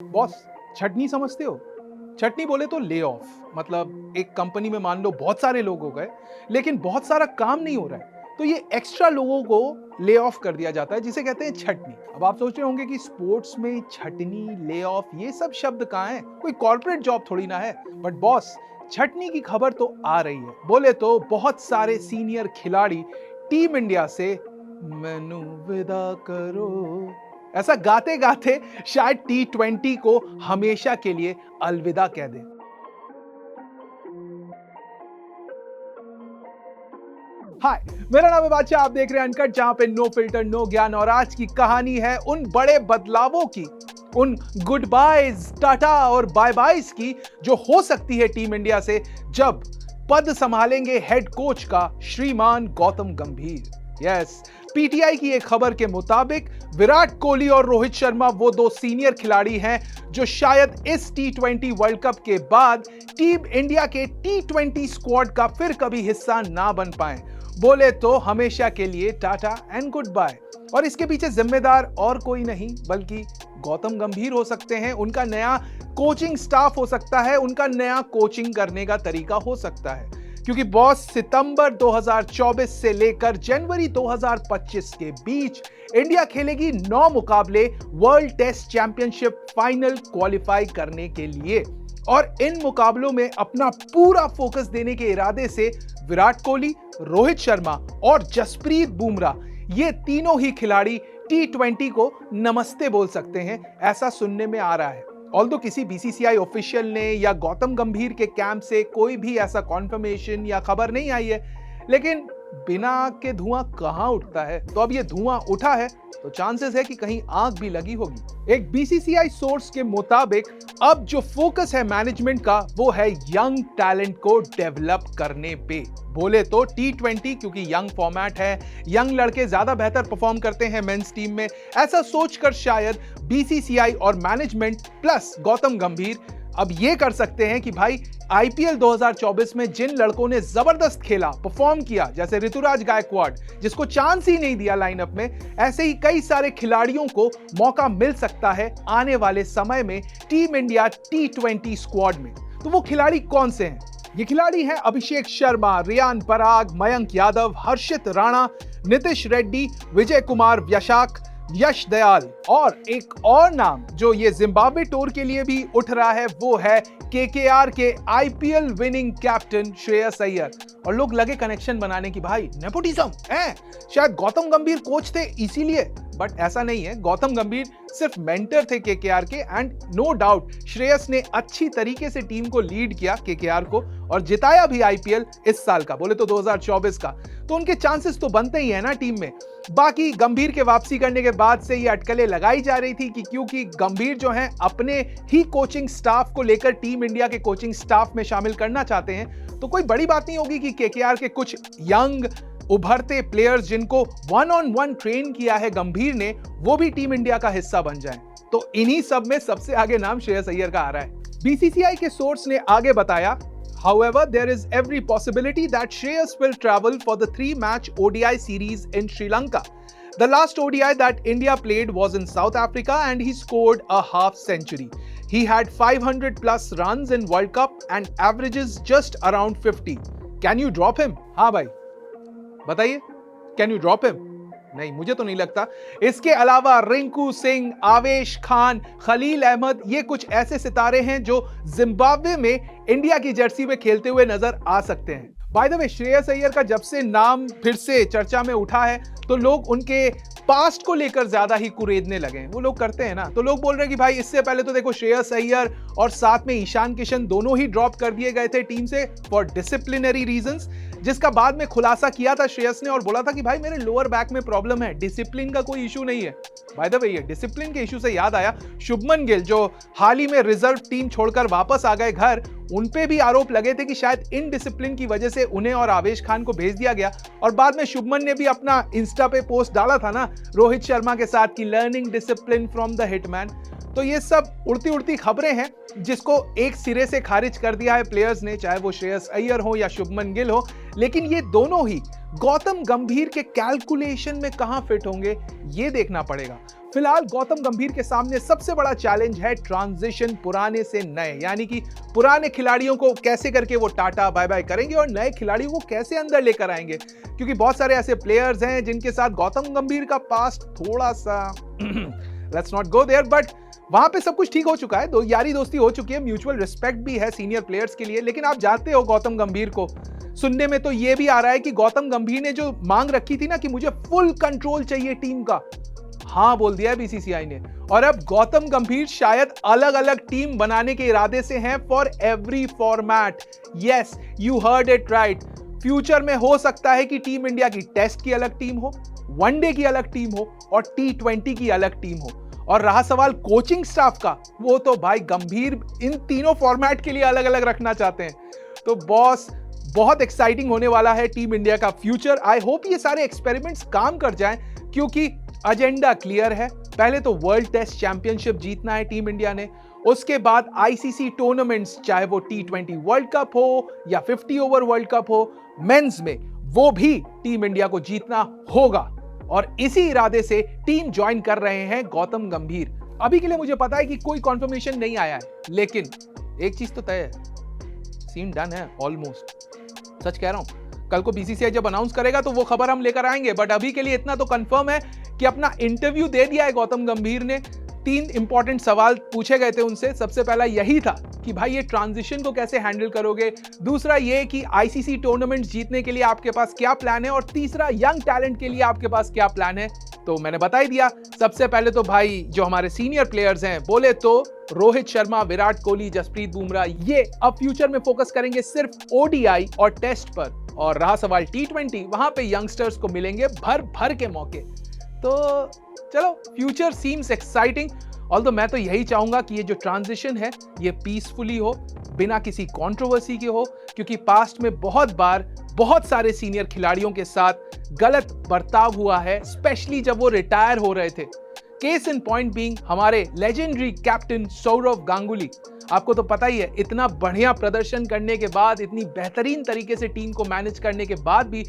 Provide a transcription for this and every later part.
Boss, छटनी समझते हो? छटनी बोले तो ले ऑफ, मतलब एक कंपनी में मान लो बहुत सारे लोग हो गए लेकिन बहुत सारा काम नहीं हो रहा है, तो ये एक्स्ट्रा लोगों को ले ऑफ कर दिया जाता है जिसे कहते हैं छटनी। अब आप सोच रहे होंगे कि स्पोर्ट्स में छटनी, ले ऑफ ये सब शब्द कहाँ हैं? कोई कॉर्पोरेट जॉब थोड़ी ना है। बट बॉस, छटनी की खबर तो आ रही है। बोले तो बहुत सारे सीनियर खिलाड़ी टीम इंडिया से मैनू विदा करो ऐसा गाते गाते शायद T20 को हमेशा के लिए अलविदा कह दें। हाय, मेरा नाम है बादशाह, आप देख रहे हैं अनकट, जहां पे नो फिल्टर, नो ज्ञान। और आज की कहानी है उन बड़े बदलावों की, उन गुड बायज, टाटा और बाय बायज की जो हो सकती है टीम इंडिया से जब पद संभालेंगे हेड कोच का श्रीमान गौतम गंभीर। यस, पीटीआई की एक खबर के मुताबिक विराट कोहली और रोहित शर्मा वो दो सीनियर खिलाड़ी हैं जो शायद इस T20 वर्ल्ड कप के बाद टीम इंडिया के T20 स्क्वाड का फिर कभी हिस्सा ना बन पाए। बोले तो हमेशा के लिए टाटा एंड गुड बाय। और इसके पीछे जिम्मेदार और कोई नहीं बल्कि गौतम गंभीर हो सकते हैं। उनका नया कोचिंग स्टाफ हो सकता है, उनका नया कोचिंग करने का तरीका हो सकता है, क्योंकि बॉस सितंबर 2024 से लेकर जनवरी 2025 के बीच इंडिया खेलेगी 9 मुकाबले world test championship final qualify करने के लिए। और इन मुकाबलों में अपना पूरा फोकस देने के इरादे से विराट कोहली, रोहित शर्मा और जसप्रीत बुमराह ये तीनों ही खिलाड़ी T20 को नमस्ते बोल सकते हैं, ऐसा सुनने में आ रहा है। ऑल्दो किसी बीसीसीआई ऑफिशियल ने या गौतम गंभीर के कैंप से कोई भी ऐसा कॉन्फर्मेशन या खबर नहीं आई है, लेकिन बिना आग के धुआं कहां उठता है। तो अब ये धुआं उठा है तो चांसेस है कि कहीं आग भी लगी होगी। एक बीसीसीआई सोर्स के मुताबिक अब जो फोकस है मैनेजमेंट का वो है यंग टैलेंट को डेवलप करने पे। बोले तो T20 क्योंकि यंग फॉर्मेट है, यंग लड़के ज्यादा बेहतर परफॉर्म करते हैं मेंस टीम में, ऐसा सोचकर शायद बीसीसीआई और मैनेजमेंट प्लस गौतम गंभीर अब ये कर सकते हैं कि भाई आईपीएल 2024 में जिन लड़कों ने जबरदस्त खेला, परफॉर्म किया, जैसे ऋतुराज गायकवाड़ जिसको चांस ही नहीं दिया लाइनअप में, ऐसे ही कई सारे खिलाड़ियों को मौका मिल सकता है आने वाले समय में टीम इंडिया T20 स्क्वाड में। तो वो खिलाड़ी कौन से हैं? ये खिलाड़ी हैं अभिषेक शर्मा, रियान पराग, मयंक यादव, हर्षित राणा, नितिश रेड्डी, विजय कुमार व्याशाक, यश दयाल। और एक और नाम जो ये जिम्बाब्वे टूर के लिए भी उठ रहा है वो है केकेआर के IPL winning captain Shreyas Iyer. और लोग लगे कनेक्शन बनाने की, भाई नेपोटिज्म है, शायद गौतम गंभीर कोच थे इसीलिए, बट ऐसा नहीं है। गौतम गंभीर सिर्फ मेंटर थे केकेआर के, एंड नो डाउट श्रेयस ने अच्छी तरीके से टीम को लीड किया केकेआर को और जिताया भी आईपीएल इस साल का, बोले तो 2024 का। तो उनके चांसेस तो बनते ही है ना टीम में। बाकी गंभीर के वापसी करने के बाद से ये अटकलें लगाई जा रही थी कि क्योंकि गंभीर जो हैं अपने ही कोचिंग स्टाफ को लेकर टीम इंडिया के कोचिंग स्टाफ में शामिल करना चाहते हैं, तो कोई बड़ी बात नहीं होगी कि केकेआर के कुछ यंग उभरते प्लेयर्स जिनको 1-on-1 ट्रेन किया है गंभीर ने, वो भी टीम इंडिया का हिस्सा बन जाएं। तो इन्हीं सब में सबसे आगे नाम श्रेयस अय्यर का आ रहा है। बीसीसीआई के सोर्स ने आगे बताया, however, there is every possibility that Shreyas will travel for the 3-match ODI series in Sri Lanka. The last ODI that India played was in South Africa and he scored a half century. He had 500 plus runs in World Cup and averages just around 50. Can you drop him? हाँ भाई, बताइए, can you drop him? नहीं, मुझे तो नहीं लगता। इसके अलावा रिंकू सिंह, आवेश खान, खलील अहमद, ये कुछ ऐसे सितारे हैं जो जिम्बाब्वे में इंडिया की जर्सी में खेलते हुए नजर आ सकते हैं। By the way, Shreyas Iyer का जब से नाम फिर से चर्चा में उठा है तो लोग उनके पास्ट को लेकर ज्यादा ही कुरेदने लगे हैं। वो लोग करते हैं ना, तो लोग बोल रहे हैं कि भाई इससे पहले तो देखो श्रेयस अय्यर और साथ में ईशान किशन दोनों ही ड्रॉप कर दिए गए थे टीम से फॉर डिसिप्लिनरी रीजंस, जिसका बाद में खुलासा किया था श्रेयस ने और बोला था कि भाई मेरे लोअर बैक में प्रॉब्लम है, डिसिप्लिन का कोई इशू नहीं है। बाय द वे, ये डिसिप्लिन के इशू से याद आया, शुभमन गिल जो हाल ही में रिजर्व टीम छोड़कर वापस आ गए घर, उन पे भी आरोप लगे थे कि शायद इनडिसिप्लिन की वजह से उन्हें और आवेश खान को भेज दिया गया। और बाद में शुभमन ने भी अपना इंस्टा पे पोस्ट डाला था ना रोहित शर्मा के साथ कि learning discipline from the hitman. तो ये सब उड़ती उड़ती खबरें हैं जिसको एक सिरे से खारिज कर दिया है प्लेयर्स ने, चाहे वो श्रेयस अय्यर हो या शुभमन गिल हो। लेकिन ये दोनों ही गौतम गंभीर के कैलकुलेशन में कहां फिट होंगे ये देखना पड़ेगा। फिलहाल गौतम गंभीर के सामने सबसे बड़ा चैलेंज है ट्रांजिशन पुराने से नए, यानी कि पुराने खिलाड़ियों को कैसे करके वो टाटा बाय बाय करेंगे और नए खिलाड़ियों को कैसे अंदर लेकर आएंगे, क्योंकि बहुत सारे ऐसे प्लेयर्स हैं जिनके साथ गौतम गंभीर का पास्ट थोड़ा सा let's not go there, but वहां पे सब कुछ ठीक हो चुका है, दो यारी दोस्ती हो चुकी है, म्यूचुअल रिस्पेक्ट भी है सीनियर प्लेयर्स के लिए। लेकिन आप जानते हो गौतम गंभीर को, सुनने में तो ये भी आ रहा है कि गौतम गंभीर ने जो मांग रखी थी ना कि मुझे फुल कंट्रोल चाहिए टीम का, हाँ बोल दिया है बीसीसीआई ने। और अब गौतम गंभीर शायद अलग अलग टीम बनाने के इरादे से हैं for every format. Yes, you heard it right. Future में हो सकता है कि टीम इंडिया की टेस्ट की अलग टीम हो, वनडे की अलग टीम हो और T20 की अलग टीम हो। और रहा सवाल कोचिंग स्टाफ का, वो तो भाई गंभीर इन तीनों फॉर्मेट के लिए अलग अलग रखना चाहते हैं। तो बॉस, बहुत एक्साइटिंग होने वाला है टीम इंडिया का फ्यूचर। आई होप ये सारे एक्सपेरिमेंट्स काम कर जाएं, क्योंकि एजेंडा क्लियर है। पहले तो वर्ल्ड टेस्ट चैंपियनशिप जीतना है टीम इंडिया ने, उसके बाद आईसीसी टूर्नामेंट्स, चाहे वो T20 वर्ल्ड कप हो या 50 ओवर वर्ल्ड कप हो मेंस में, वो भी टीम इंडिया को जीतना होगा। और इसी इरादे से टीम ज्वाइन कर रहे हैं गौतम गंभीर। अभी के लिए मुझे पता है कि कोई कंफर्मेशन नहीं आया है, लेकिन एक चीज तो तय है, सीन डन है ऑलमोस्ट। सच कह रहा हूं, कल को बीसीसीआई जब अनाउंस करेगा तो वो खबर हम लेकर आएंगे, बट अभी के लिए इतना तो कंफर्म है कि अपना इंटरव्यू दे दिया है गौतम गंभीर ने। 3 इंपॉर्टेंट सवाल पूछे गए थे उनसे। सबसे पहला यही था कि भाई ये ट्रांजिशन को कैसे हैंडल करोगे, दूसरा ये कि आईसीसी टूर्नामेंट जीतने के लिए आपके पास क्या प्लान है, और तीसरा यंग टैलेंट के लिए आपके पास क्या प्लान है। तो मैंने बता ही दिया। सबसे पहले तो भाई जो हमारे सीनियर प्लेयर्स हैं, बोले तो रोहित शर्मा, विराट कोहली, जसप्रीत बुमराह, ये अब फ्यूचर में फोकस करेंगे सिर्फ ओडीआई और टेस्ट पर। और रहा सवाल T20, वहां पे यंगस्टर्स को मिलेंगे भर भर के मौके। तो चलो, फ्यूचर सीम्स एक्साइटिंग। ऑल्दो मैं तो यही चाहूंगा कि ये जो ट्रांजिशन है ये पीसफुली हो, बिना किसी कंट्रोवर्सी के हो, क्योंकि पास्ट में बहुत बार बहुत सारे सीनियर खिलाड़ियों के साथ गलत बर्ताव हुआ है, स्पेशली जब वो रिटायर हो रहे थे। केस इन पॉइंट बीइंग हमारे लेजेंडरी कैप्टन सौरव गांगुली। आपको तो पता ही है, इतना बढ़िया प्रदर्शन करने के बाद, इतनी बेहतरीन तरीके से टीम को मैनेज करने के बाद भी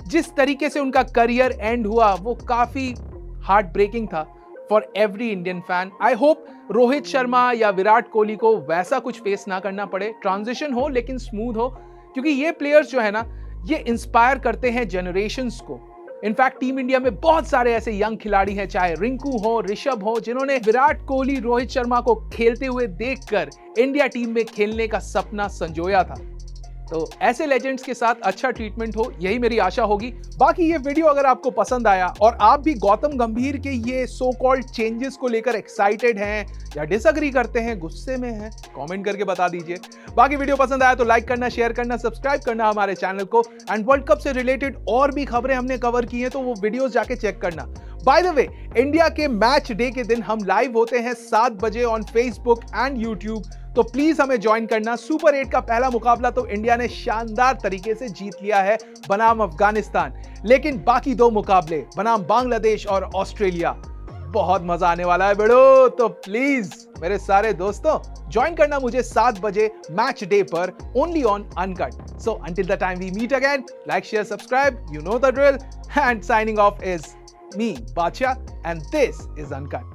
जिस तरीके से उनका करियर एंड हुआ, वो काफी हार्ट ब्रेकिंग था for every Indian fan. I hope Rohit Sharma या विराट कोहली को वैसा कुछ फेस ना करना पड़े, ट्रांजिशन हो लेकिन स्मूथ हो, क्योंकि ये प्लेयर्स जो है ना, ये इंस्पायर करते हैं जनरेशंस को। इनफैक्ट टीम इंडिया में बहुत सारे ऐसे यंग खिलाड़ी हैं, चाहे रिंकू हो, ऋषभ हो, जिन्होंने विराट कोहली, रोहित शर्मा को खेलते हुए देखकर इंडिया टीम में खेलने का सपना संजोया था। तो ऐसे लेजेंड्स के साथ अच्छा ट्रीटमेंट हो, यही मेरी आशा होगी। बाकी ये वीडियो अगर आपको पसंद आया और आप भी गौतम गंभीर के ये सो कॉल्ड चेंजेस को लेकर एक्साइटेड हैं या डिसएग्री करते हैं, गुस्से में हैं, कमेंट करके बता दीजिए। बाकी वीडियो पसंद आया तो लाइक करना, शेयर करना, सब्सक्राइब करना हमारे चैनल को। एंड वर्ल्ड कप से रिलेटेड और भी खबरें हमने कवर की हैं, तो वो वीडियोस जाके चेक करना। बाय द वे, इंडिया के मैच डे के दिन हम लाइव होते हैं 7 बजे ऑन फेसबुक एंड यूट्यूब, तो प्लीज हमें ज्वाइन करना। सुपर 8 का पहला मुकाबला तो इंडिया ने शानदार तरीके से जीत लिया है बनाम अफगानिस्तान, लेकिन बाकी 2 मुकाबले बनाम बांग्लादेश और ऑस्ट्रेलिया, बहुत मजा आने वाला है बेड़ो। तो प्लीज मेरे सारे दोस्तों ज्वाइन करना मुझे 7 बजे मैच डे पर, only on Uncut. So until the time we meet again, like, share, subscribe, you know the drill, and signing off is me, Bacha, and this is Uncut.